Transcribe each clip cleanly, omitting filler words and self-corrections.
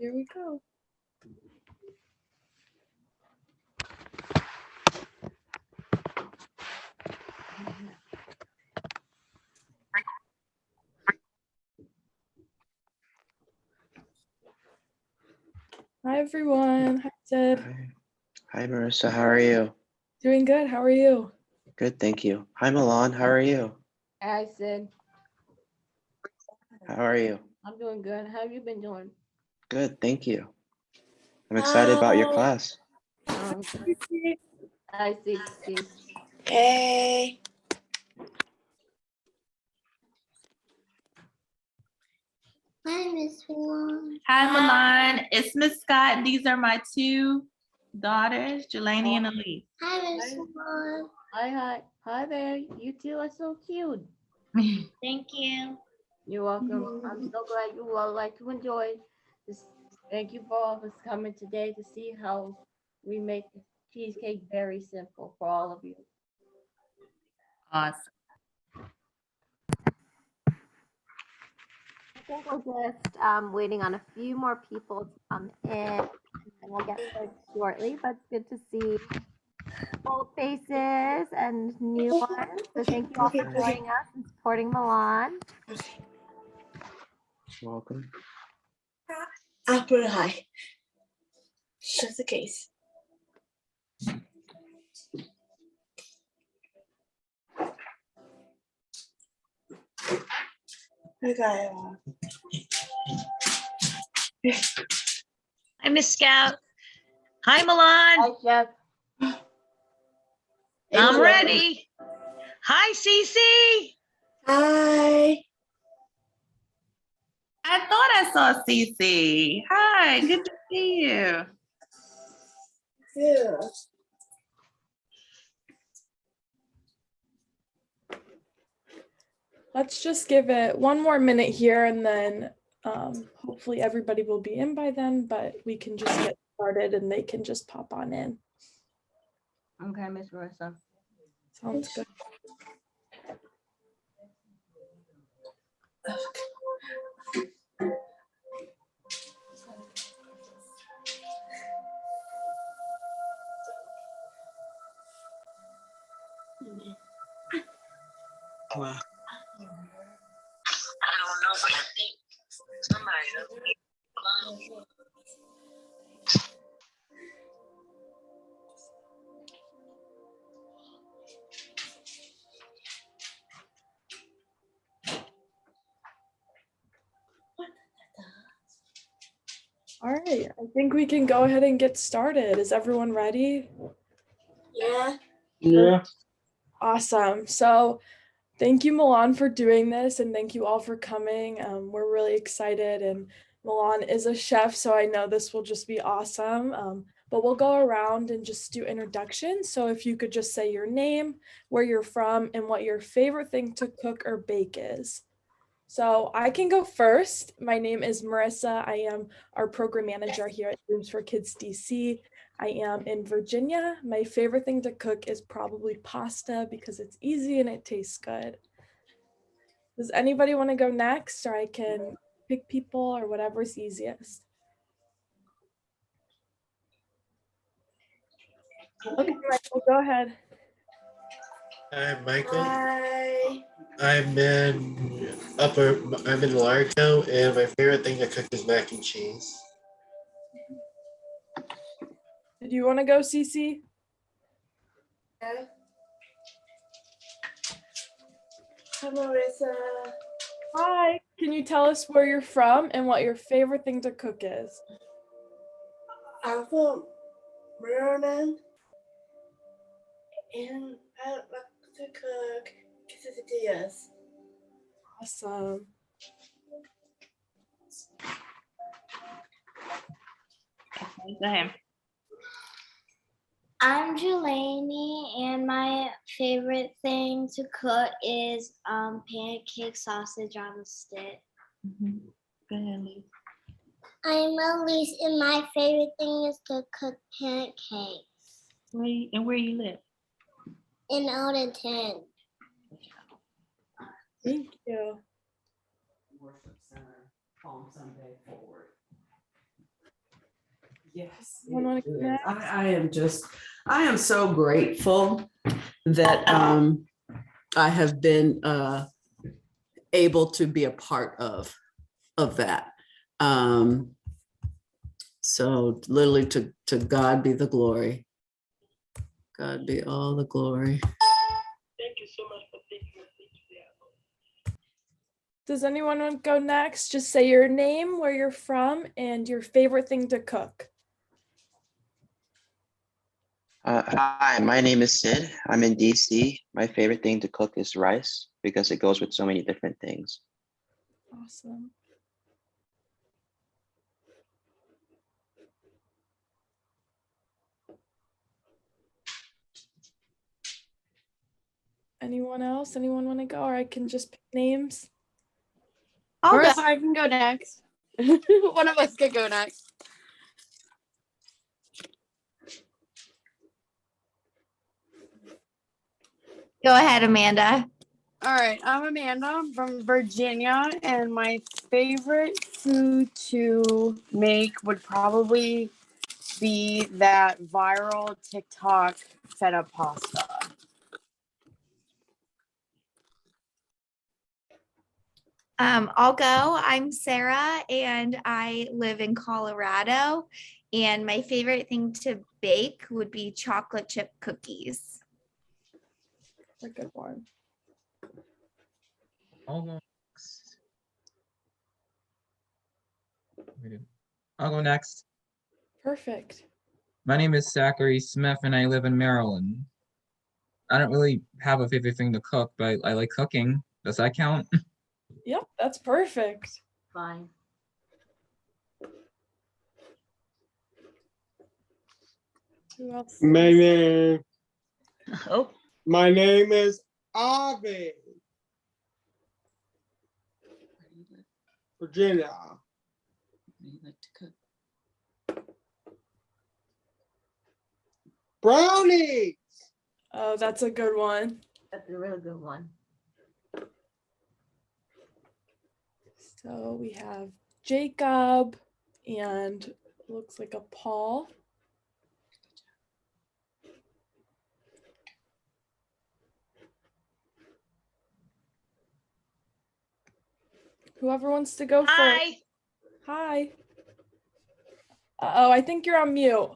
Here we go. Hi, everyone. Hi, Sid. Hi, Marissa. How are you? Doing good. How are you? Good, thank you. Hi, Milan. How are you? Hi, Sid. How are you? I'm doing good. How have you been doing? Good, thank you. I'm excited about your class. I see. Hey. Hi, Miss Milan. Hi, Milan. It's Miss Scott. These are my two daughters, Jelani and Elise. Hi, Miss Milan. Hi there. You two are so cute. Thank you. You're welcome. I'm so glad you all like to enjoy this. Thank you for all of us coming today to see how we make the cheesecake very simple for all of you. Awesome. I think we're just waiting on a few more people to come in, and we'll get started shortly. But it's good to see old faces and new ones. So thank you all for joining us and supporting Milan. Welcome. I'll put it high. Just in case. Okay. Hi, Miss Scout. Hi, Milan. Hi, Chef. I'm ready. Hi, Cece. Hi. I thought I saw Cece. Hi, good to see you. Yeah. Let's just give it one more minute here and then hopefully everybody will be in by then, but we can just get started and they can just pop on in. Okay, Miss Marissa. Sounds good. Well, I don't know, but I think somebody All right, I think we can go ahead and get started. Is everyone ready? Yeah. Yeah. Awesome. So thank you, Milan, for doing this, and thank you all for coming. We're really excited, and Milan is a chef, so I know this will just be awesome. But we'll go around and just do introductions. So if you could just say your name, where you're from, and what your favorite thing to cook or bake is. So I can go first. My name is Marissa. I am our program manager here at Dreams for Kids DC. I am in Virginia. My favorite thing to cook is probably pasta because it's easy and it tastes good. Does anybody want to go next, or I can pick people or whatever's easiest? Okay, Michael, go ahead. I'm Michael. Hi. I'm in Largo, and my favorite thing to cook is mac and cheese. Did you want to go, Cece? Yeah. Hi, Marissa. Hi. Can you tell us where you're from and what your favorite thing to cook is? I'm from Milan, and I like to cook quesadillas. Awesome. Okay, go ahead. I'm Jelani, and my favorite thing to cook is pancake sausage on a stick. Go ahead, Elise. I'm Elise, and my favorite thing is to cook pancakes Where you live? in Odenton. Thank you. Worship Center, Palm Sunday forward. Yes, Anyone wanna go it is. next? I am so grateful that I have been able to be a part of that. So literally to God be the glory. God be all the glory. Thank you so much for taking us into that. Does anyone want to go next? Just say your name, where you're from, and your favorite thing to cook. Hi, my name is Sid. I'm in DC. My favorite thing to cook is rice because it goes with so many different things. Awesome. Anyone else? Anyone want to go? Or I can just pick names. I'll go. I can go next. One of us could go next. Go ahead, Amanda. All right, I'm Amanda. I'm from Virginia, and my favorite food to make would probably be that viral TikTok feta pasta. I'll go. I'm Sarah, and I live in Colorado. And my favorite thing to bake would be chocolate chip cookies. A good one. Almost. I'll go next. Perfect. My name is Zachary Smith and I live in Maryland. I don't really have a favorite thing to cook, but I like cooking. Does that count? Yep, that's perfect. Fine. Who else? My name, Oh, my name is Avi. Virginia. Brownies. Oh, that's a good one. That's a real good one. So we have Jacob and looks like a Paul. Whoever wants to go first. hi. Hi. Uh-oh, I think you're on mute.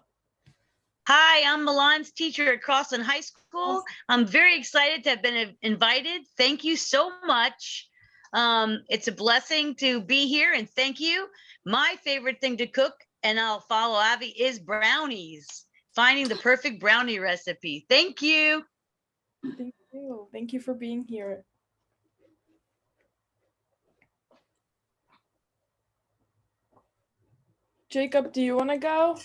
Hi, I'm Milan's teacher at Crossland High School. I'm very excited to have been invited. Thank you so much. It's a blessing to be here and thank you. My favorite thing to cook, and I'll follow Avi, is brownies. Finding the perfect brownie recipe. Thank you. Thank you. Thank you for being here. Jacob, do you want to go?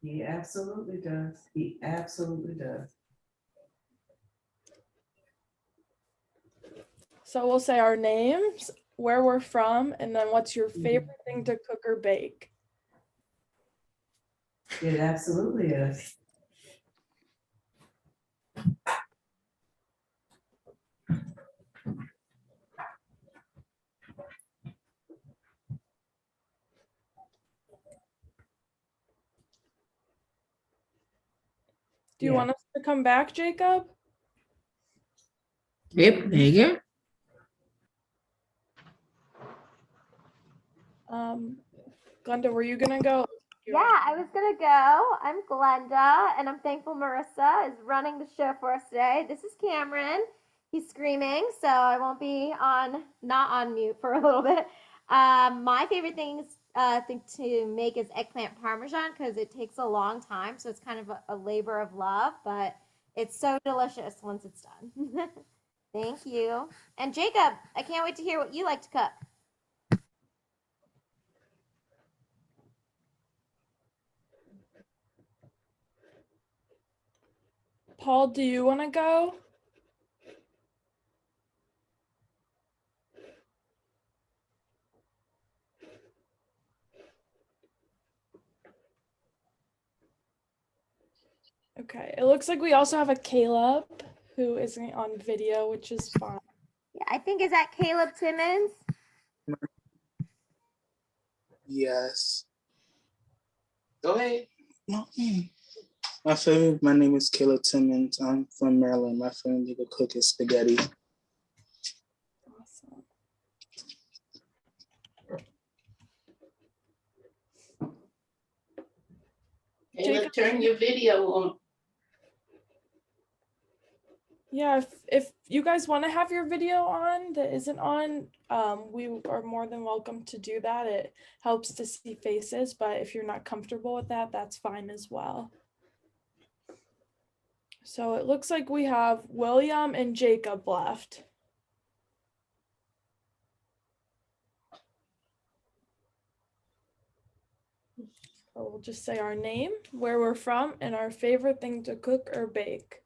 He absolutely does. He absolutely does. So we'll say our names, where we're from, and then what's your favorite thing to cook or bake? It absolutely is. Do you want us to come back, Jacob? Yep, there you Glenda, were you gonna go? Yeah, I was gonna go. I'm Glenda, and I'm thankful Marissa is running the show for us today. This is Cameron. He's screaming, so I won't be not on mute for a little bit. My favorite thing to make is eggplant parmesan because it takes a long time, so it's kind of a labor of love, but it's so delicious once it's done. Thank you. And Jacob, I can't wait to hear what you like to cook. Paul, do you want to go? Okay, it looks like we also have a Caleb who isn't on video, which is fine. Yeah, I think, is that Caleb Timmons? Yes. Go ahead. No. My name is Caleb Timmons. I'm from Maryland. My family will cook is spaghetti. Awesome. Jacob, turn your video on. Yeah, if you guys want to have your video on that isn't on, we are more than welcome to do that. It helps to see faces, but if you're not comfortable with that, that's fine as well. So it looks like we have William and Jacob left. So we'll just say our name, where we're from, and our favorite thing to cook or bake.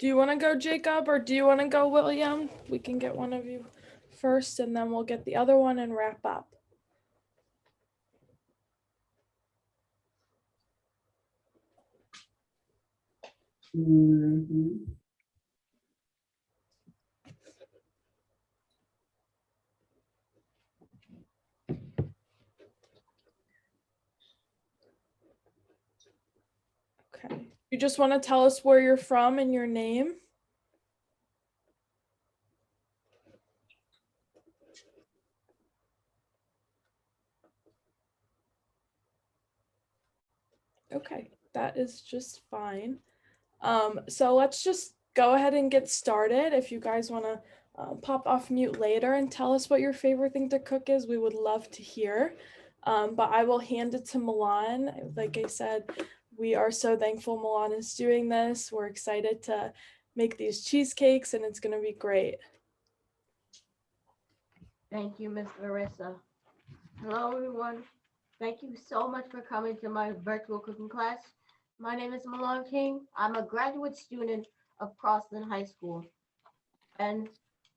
Do you want to go, Jacob, or do you want to go, William? We can get one of you first, and then we'll get the other one and wrap up. Okay. You just want to tell us where you're from and your name? Okay, that is just fine. So let's just go ahead and get started. If you guys want to pop off mute later and tell us what your favorite thing to cook is, we would love to hear. But I will hand it to Milan. Like I said, we are so thankful Milan is doing this. We're excited to make these cheesecakes, and it's going to be great. Thank you, Miss Marissa. Hello, everyone. Thank you so much for coming to my virtual cooking class. My name is Milan King. I'm a graduate student of Crosslyn High School. And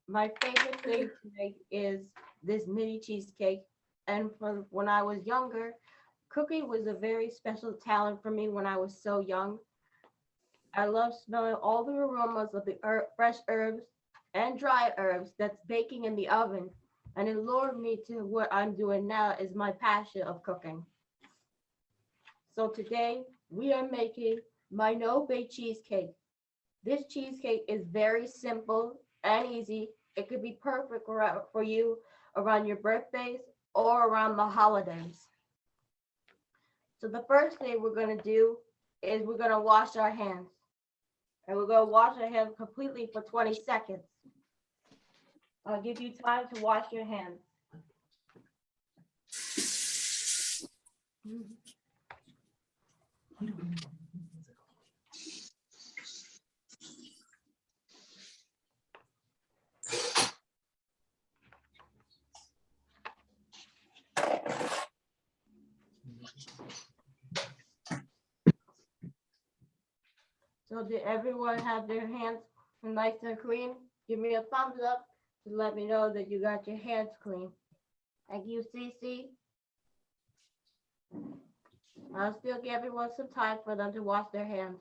my favorite thing to make is this mini cheesecake. And from when I was younger, cooking was a very special talent for me when I was so young. I love smelling all the aromas of the fresh herbs and dry herbs that's baking in the oven. And it lured me to what I'm doing now is my passion of cooking. So today we are making my no-bake cheesecake. This cheesecake is very simple and easy. It could be perfect for you around your birthdays or around the holidays. So the first thing we're going to do is we're going to wash our hands. And we're going to wash our hands completely for 20 seconds. I'll give you time to wash your hands. So did everyone have their hands nice and clean? Give me a thumbs up to let me know that you got your hands clean. Thank you, Cece. I'll still give everyone some time for them to wash their hands.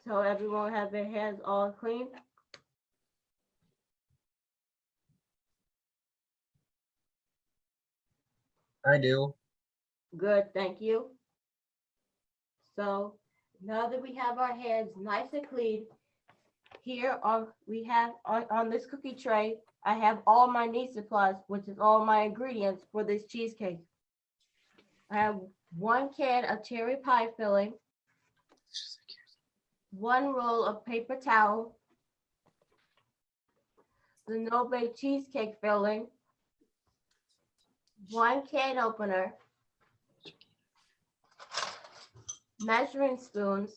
So everyone have their hands all clean? I do. Good, thank you. So now that we have our hands nice and clean, here we have on this cookie tray, I have all my need supplies, which is all my ingredients for this cheesecake. I have 1 can of cherry pie filling, 1 roll of paper towel, the no-bake cheesecake filling, 1 can opener, measuring spoons,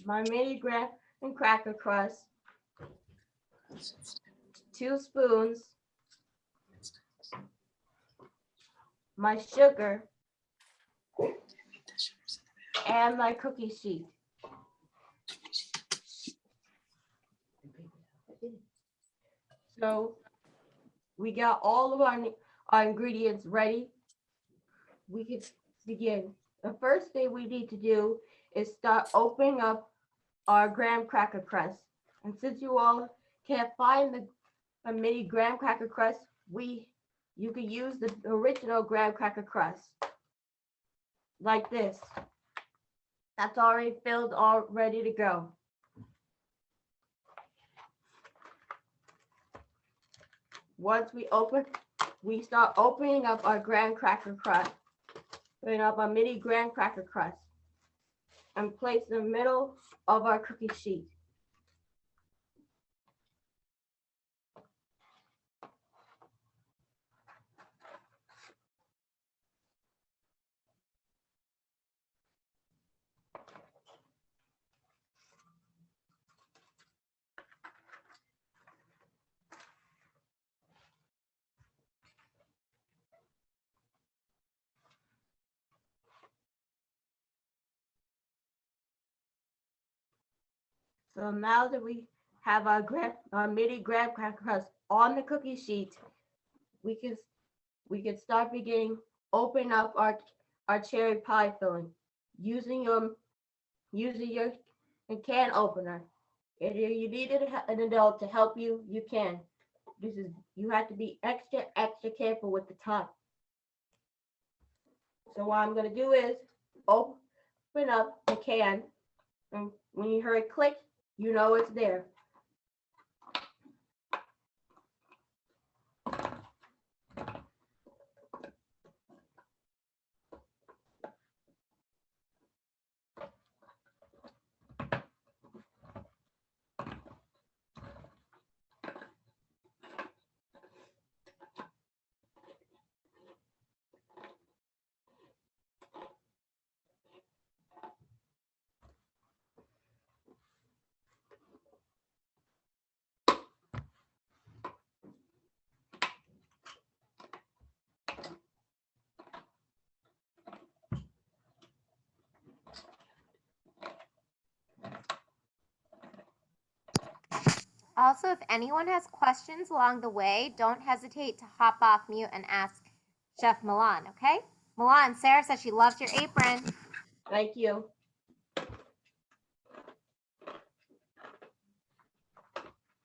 my mini graham and cracker crust, 2 spoons, my sugar, and my cookie sheet. So we got all of our ingredients ready. We can begin. The first thing we need to do is start opening up our graham cracker crust. And since you all can't find the mini graham cracker crust, you can use the original graham cracker crust like this. That's already filled, all ready to go. Once we start opening up our graham cracker crust, opening up our mini graham cracker crust, and place in the middle of our cookie sheet. So now that we have our mini graham cracker crust on the cookie sheet, we can start beginning open up our cherry pie filling using your can opener. If you need an adult to help you, you can. You have to be extra careful with the top. So what I'm gonna do is open up the can, and when you hear it click, you know it's there. Also, if anyone has questions along the way, don't hesitate to hop off mute and ask Chef Milan, okay? Milan, Sarah says she loves your apron. Thank you.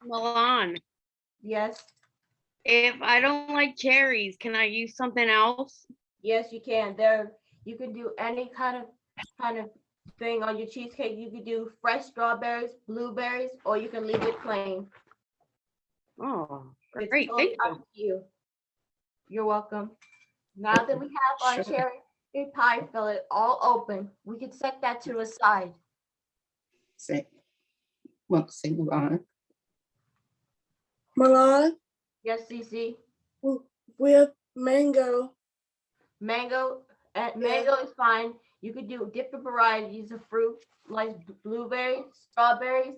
Milan, Yes, if I don't like cherries, can I use something else? yes, you can. You can do any kind of thing on your cheesecake. You could do fresh strawberries, blueberries, or you can leave it plain. Oh, It's great. totally Thank up to you. You're welcome. Now that we have our cherry pie filling all open, we can set that to the side. Say Milan. Milan, Yes, Cece. we have mango. Mango is fine. You could do different varieties of fruit like blueberries, strawberries,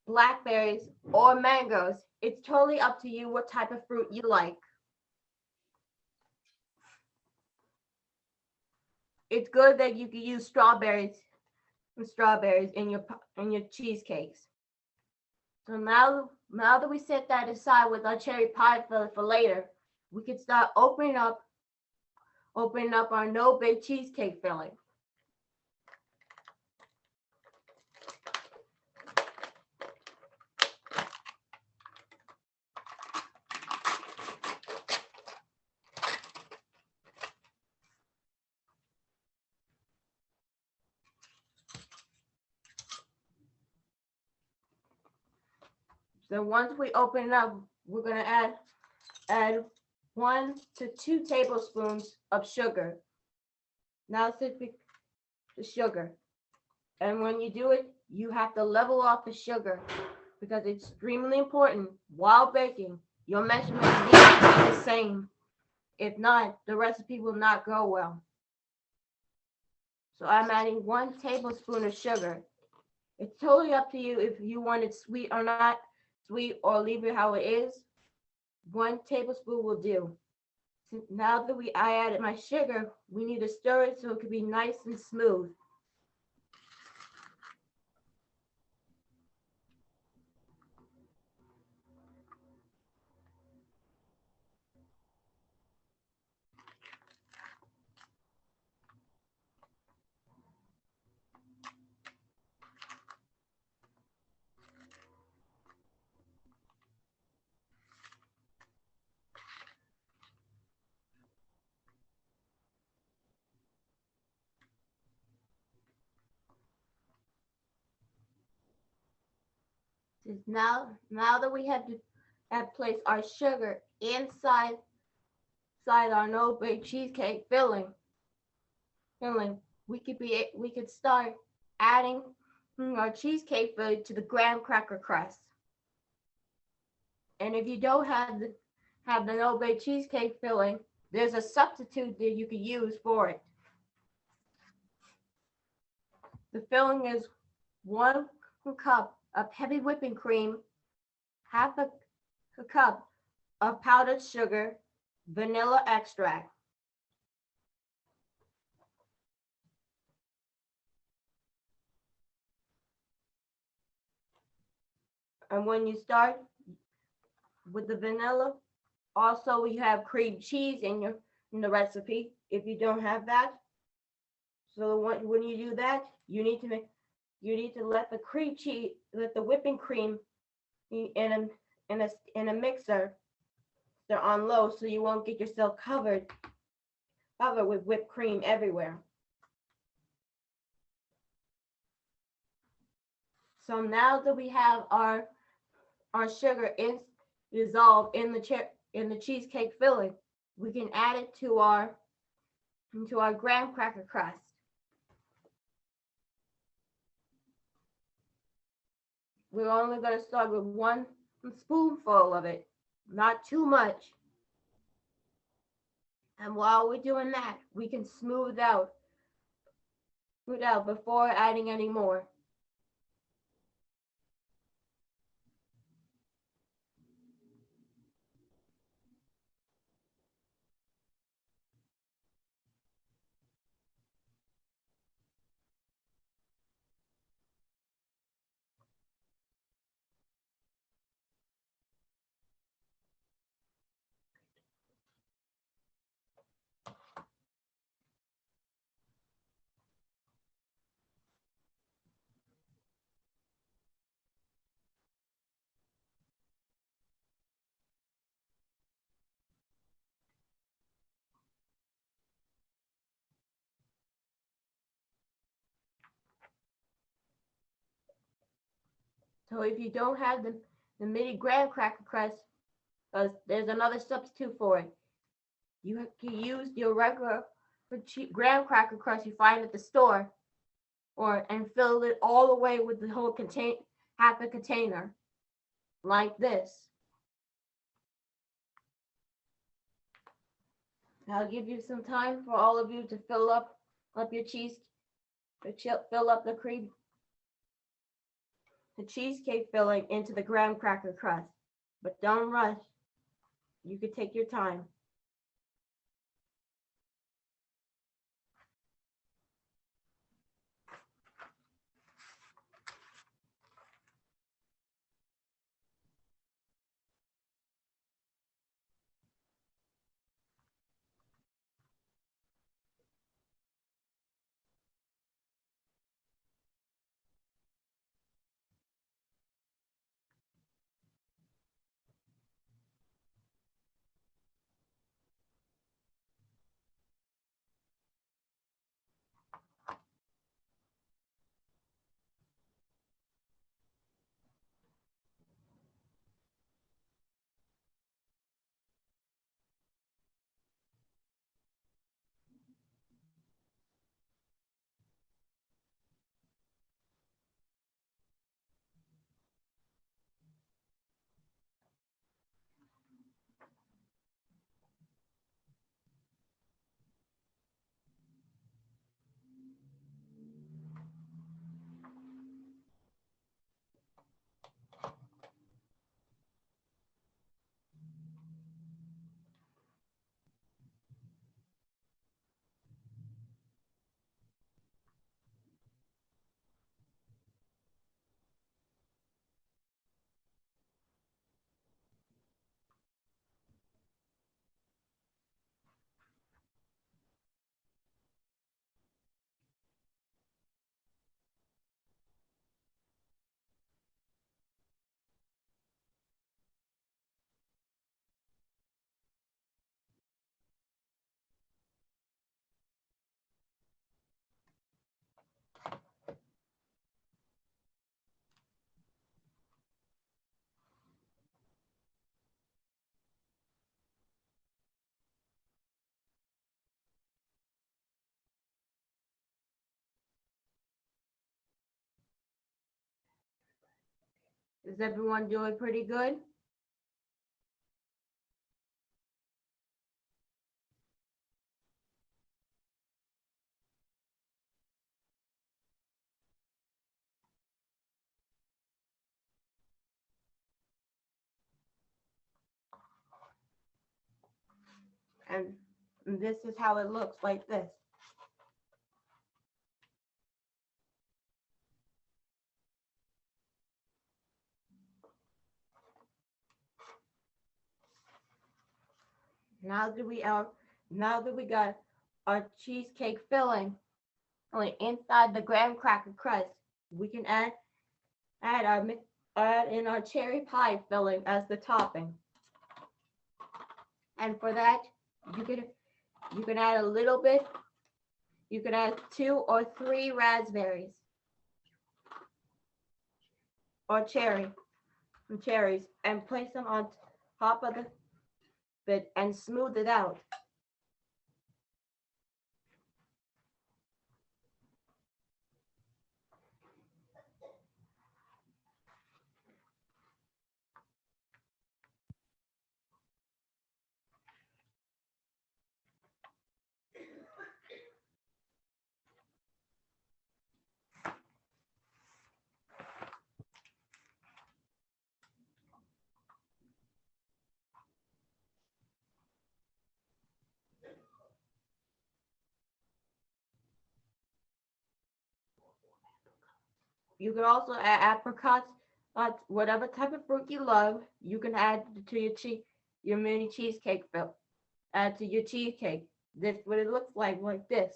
blackberries, or mangoes. It's totally up to you what type of fruit you like. It's good that you can use strawberries in your cheesecakes. So now that we set that aside with our cherry pie filling for later, we can start opening up our no-bake cheesecake filling. So once we open it up, we're gonna add 1 to 2 tablespoons of sugar. Now the sugar. And when you do it, you have to level off the sugar because it's extremely important while baking. Your measurements need to be the same. If not, the recipe will not go well. So I'm adding 1 tablespoon of sugar. It's totally up to you if you want it sweet or not sweet, or leave it how it is. 1 tablespoon will do. So now that I added my sugar, we need to stir it so it can be nice and smooth. Now that we have placed our sugar inside our no-bake cheesecake filling, we could start adding our cheesecake filling to the graham cracker crust. And if you don't have the no-bake cheesecake filling, there's a substitute that you could use for it. The filling is 1 cup of heavy whipping cream, half a cup of powdered sugar, vanilla extract. And when you start with the vanilla, also you have cream cheese in the recipe. If you don't have that, so when you do that, you need to let the whipping cream in a mixer. They're on low, so you won't get yourself covered with whipped cream everywhere. So now that we have our sugar dissolved in the cheesecake filling, we can add it to our graham cracker crust. We're only going to start with 1 spoonful of it, not too much. And while we're doing that, we can smooth out before adding any more. So if you don't have the mini graham cracker crust, there's another substitute for it. You can use your regular graham cracker crust you find at the store, and fill it all the way with the whole half a container, like this. I'll give you some time for all of you to fill up your fill up the cheesecake filling into the graham cracker crust, but don't rush. You can take your time. Is everyone doing pretty good? And this is how it looks like this. Now that we got our cheesecake filling inside the graham cracker crust, we can add in our cherry pie filling as the topping. And for that, you can add a little bit. You can add 2 or 3 raspberries or cherries, and place them on top of the bit and smooth it out. You can also add apricots, whatever type of fruit you love. You can add to your mini cheesecake add to your cheesecake. This is what it looks like this.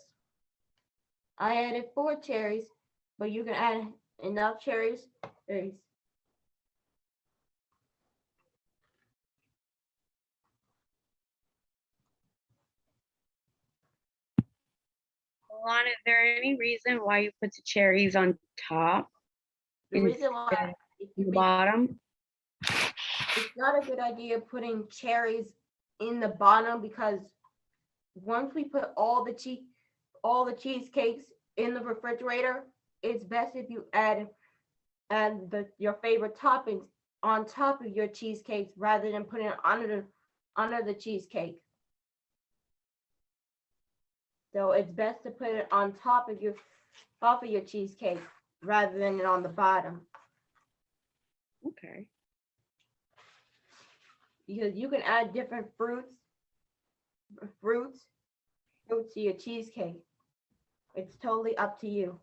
I added 4 cherries, but you can add enough cherries. Milan, is there any reason why you put the cherries on top The reason why the bottom? it's not a good idea putting cherries in the bottom, because once we put all the cheesecakes in the refrigerator, it's best if you add your favorite toppings on top of your cheesecakes rather than putting it under the cheesecake. So it's best to put it on top of your cheesecake rather than it on the bottom. Okay. Because you can add different fruits to your cheesecake. It's totally up to you.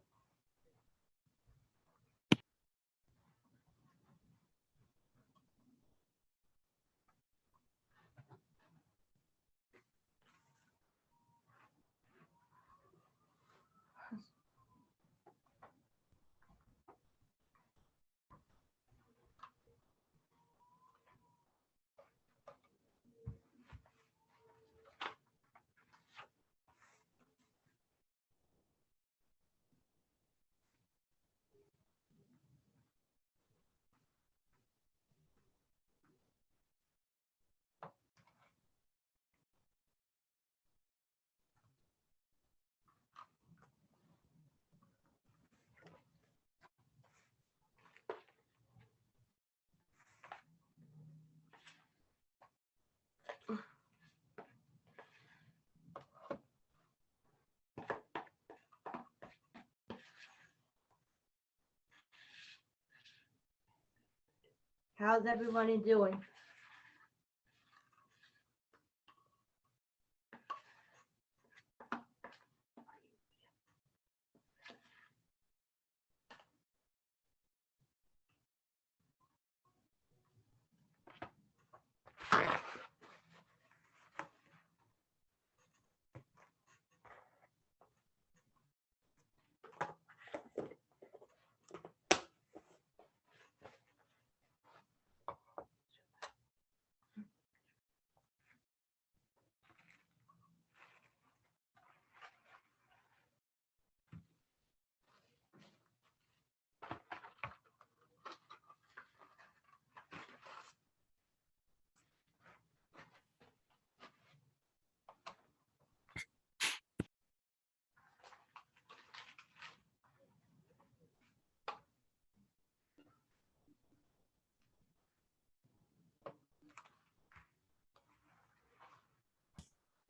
How's everybody doing?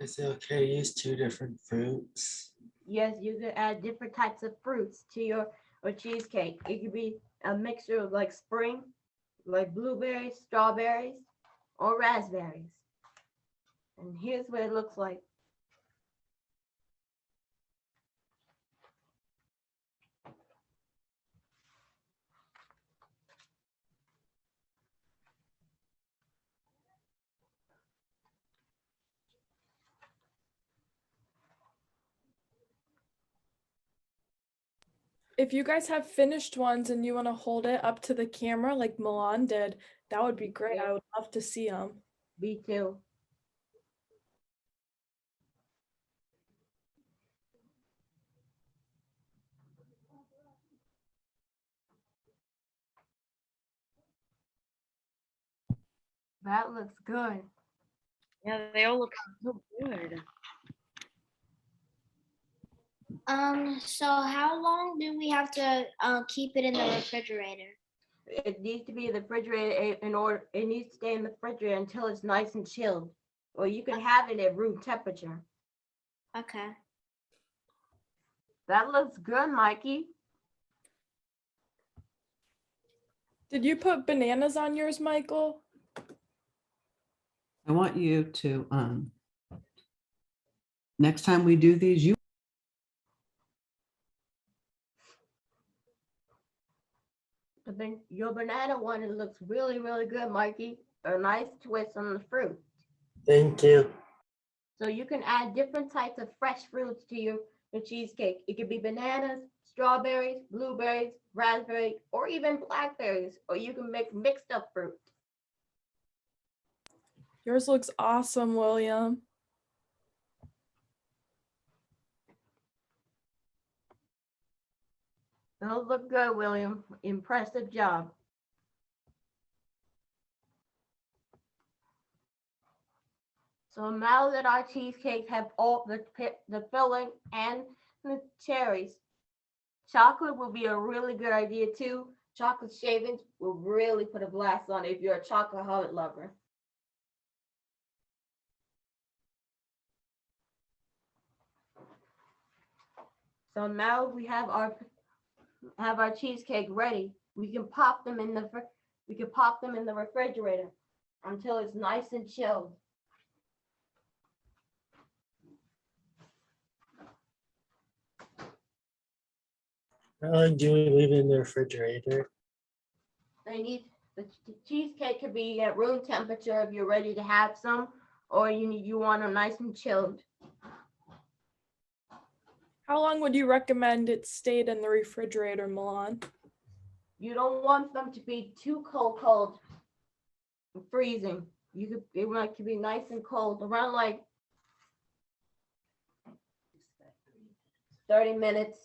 Is it okay to use 2 different fruits? Yes, you can add different types of fruits to your or cheesecake. It could be a mixture of like spring, like blueberries, strawberries, or raspberries. And here's what it looks like. If you guys have finished ones and you want to hold it up to the camera like Milan did, that would be great. I would love to see them. Me too. That looks good. Yeah, they all look so good. So how long do we have to keep it in the refrigerator? It needs to be in the refrigerator in order. It needs to stay in the refrigerator until it's nice and chilled, or you can have it at room temperature. Okay. That looks good, Mikey. Did you put bananas on yours, Michael? I want you to, next time we do these, you Your banana one, it looks really, really good, Mikey. A nice twist on the fruit. Thank you. So you can add different types of fresh fruits to your cheesecake. It could be bananas, strawberries, blueberries, raspberries, or even blackberries, or you can make mixed up fruit. Yours looks awesome, William. Those look good, William. Impressive job. So now that our cheesecakes have all the filling and the cherries, chocolate will be a really good idea too. Chocolate shavings will really put a blast on it if you're a chocolate lover. So now we have our cheesecake ready. We can pop them in the refrigerator until it's nice and chilled. How long do we leave it in the refrigerator? The cheesecake could be at room temperature if you're ready to have some, or you want them nice and chilled. How long would you recommend it stayed in the refrigerator, Milan? You don't want them to be too cold, freezing. It want to be nice and cold, around like 30 minutes.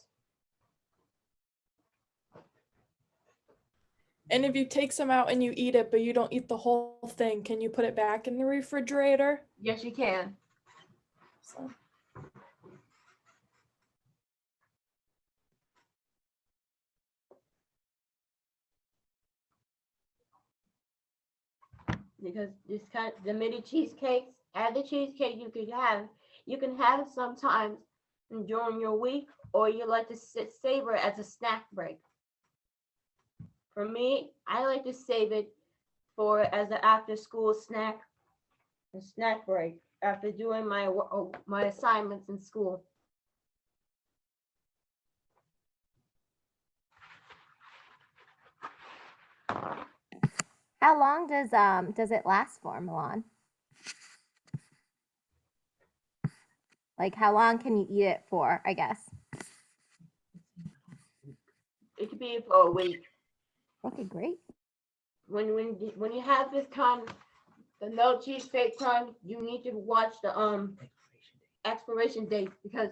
And if you take some out and you eat it, but you don't eat the whole thing, can you put it back in the refrigerator? Yes, you can. So. Because the mini cheesecakes, add the cheesecake you can have it sometimes during your week, or you like to savor it as a snack break. For me, I like to save it as an after school snack, a snack break after doing my assignments in school. How long does it last for, Milan? Like how long can you eat it for, I guess? It could be for a week. Okay, great. When you have this kind, the no cheesecake kind, you need to watch the expiration date, because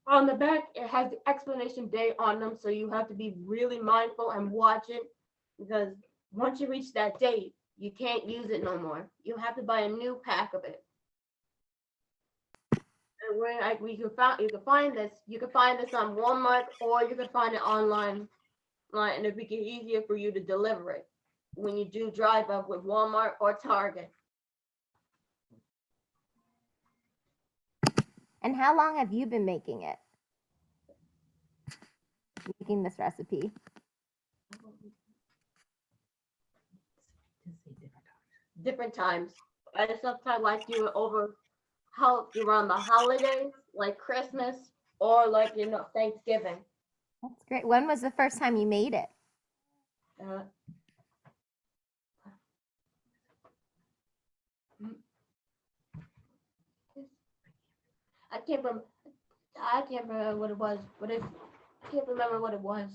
on the back it has the expiration date on them, so you have to be really mindful and watch it, because once you reach that date, you can't use it no more. You have to buy a new pack of it. And you can find this on Walmart, or you can find it online, and it'll be easier for you to deliver it when you do drive up with Walmart or Target. And how long have you been making it? Making this recipe? Different times. I sometimes like do it over around the holidays, like Christmas or like Thanksgiving. That's great. When was the first time you made it? I can't remember. I can't remember what it was. I can't remember what it was.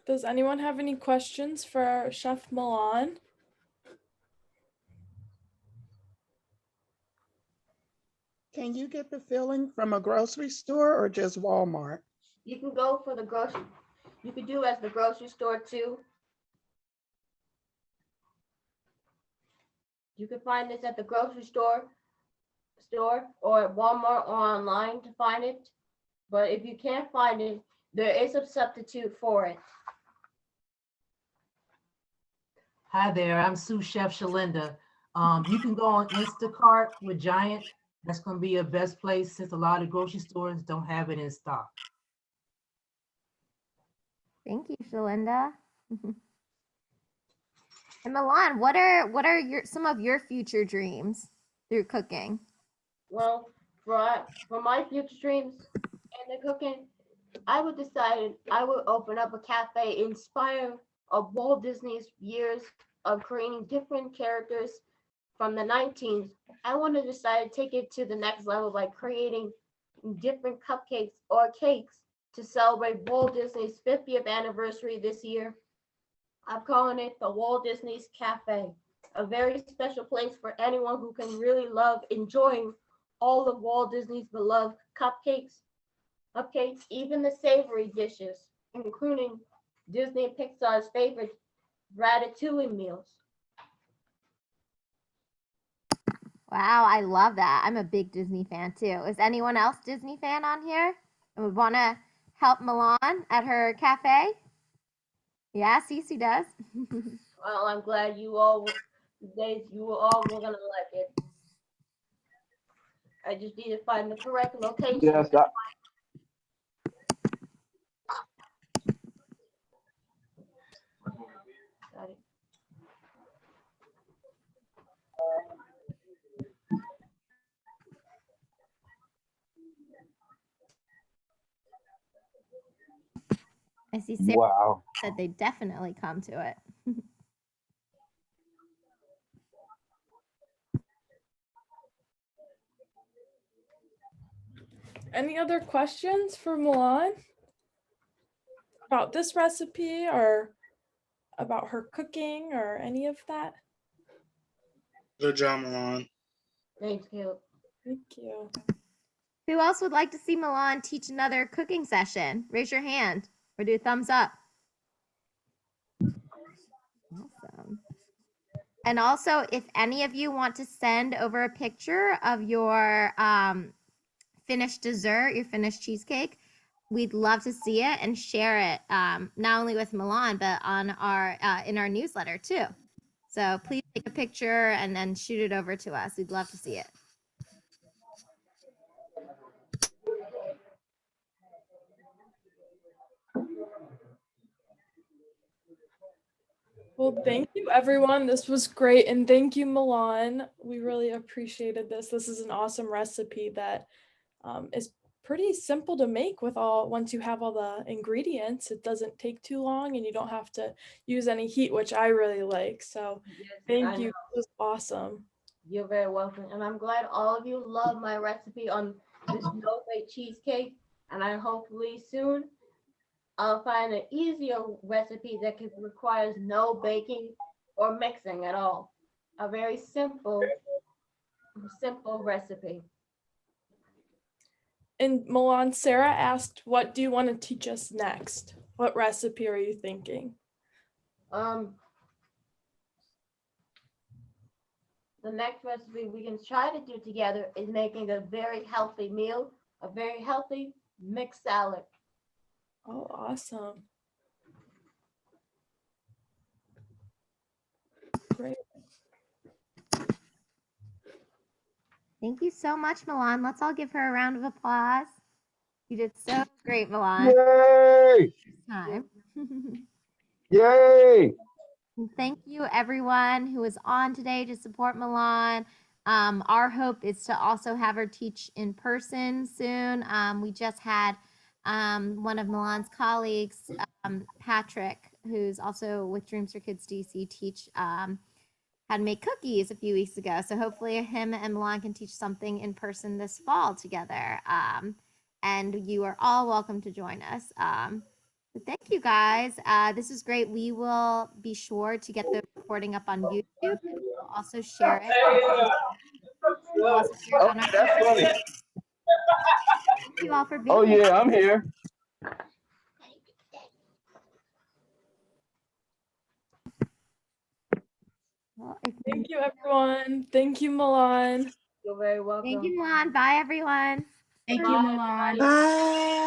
Does anyone have any questions for Chef Milan? Can you get the filling from a grocery store or just Walmart? You can go for the grocery. You could do as the grocery store too. You can find this at the grocery store or at Walmart or online to find it. But if you can't find it, there is a substitute for it. Hi there, I'm sous chef Shalinda. You can go on Instacart with Giant. That's going to be your best place since a lot of grocery stores don't have it in stock. Thank you, Shalinda. And Milan, what are some of your future dreams through cooking? Well, for my future dreams and the cooking, I would open up a cafe inspired of Walt Disney's years of creating different characters from the 19s. I want to decide to take it to the next level by creating different cupcakes or cakes to celebrate Walt Disney's 50th anniversary this year. I'm calling it the Walt Disney's Cafe, a very special place for anyone who can really love enjoying all of Walt Disney's beloved cupcakes, even the savory dishes, including Disney and Pixar's favorite ratatouille meals. Wow, I love that. I'm a big Disney fan too. Is anyone else Disney fan on here and would want to help Milan at her cafe? Yeah, Cece does. Well, I'm glad you all were gonna like it. I just need to find the correct location. Yes, Got it. I see Sarah wow. said they definitely come to it. Any other questions for Milan about this recipe or about her cooking or any of that? Good job, Milan. Thank you. Thank you. Who else would like to see Milan teach another cooking session? Raise your hand or do a thumbs up. Awesome. And also, if any of you want to send over a picture of your finished dessert, your finished cheesecake, we'd love to see it and share it, not only with Milan, but on our in our newsletter too. So please take a picture and then shoot it over to us. We'd love to see it. Well, thank you, everyone. This was great. And thank you, Milan. We really appreciated this. This is an awesome recipe that is pretty simple to make once you have all the ingredients. It doesn't take too long and you don't have to use any heat, which I really like. So Yes, thank you. It was awesome. You're very welcome. And I'm glad all of you love my recipe on this no-bake cheesecake. And I hopefully soon I'll find an easier recipe that requires no baking or mixing at all. A very simple recipe. And Milan, Sarah asked, what do you want to teach us next? What recipe are you thinking? The next recipe we can try to do together is making a very healthy meal, a very healthy mixed salad. Oh, awesome. Great. Thank you so much, Milan. Let's all give her a round of applause. You did so great, Milan. Yay! Time. Yay! And thank you everyone who was on today to support Milan. Our hope is to also have her teach in person soon. We just had one of Milan's colleagues, Patrick, who's also with Dreams for Kids DC, teach how to make cookies a few weeks ago. So hopefully him and Milan can teach something in person this fall together. And you are all welcome to join us. But thank you guys. This is great. We will be sure to get the recording up on YouTube, and we'll also share it. We'll also share it on our That's funny. Thank you all for being Oh here. yeah, I'm here. Well, Thank you, everyone. Thank you, Milan. You're very welcome. Thank you, Milan. Bye, everyone. Thank you, Milan. Bye.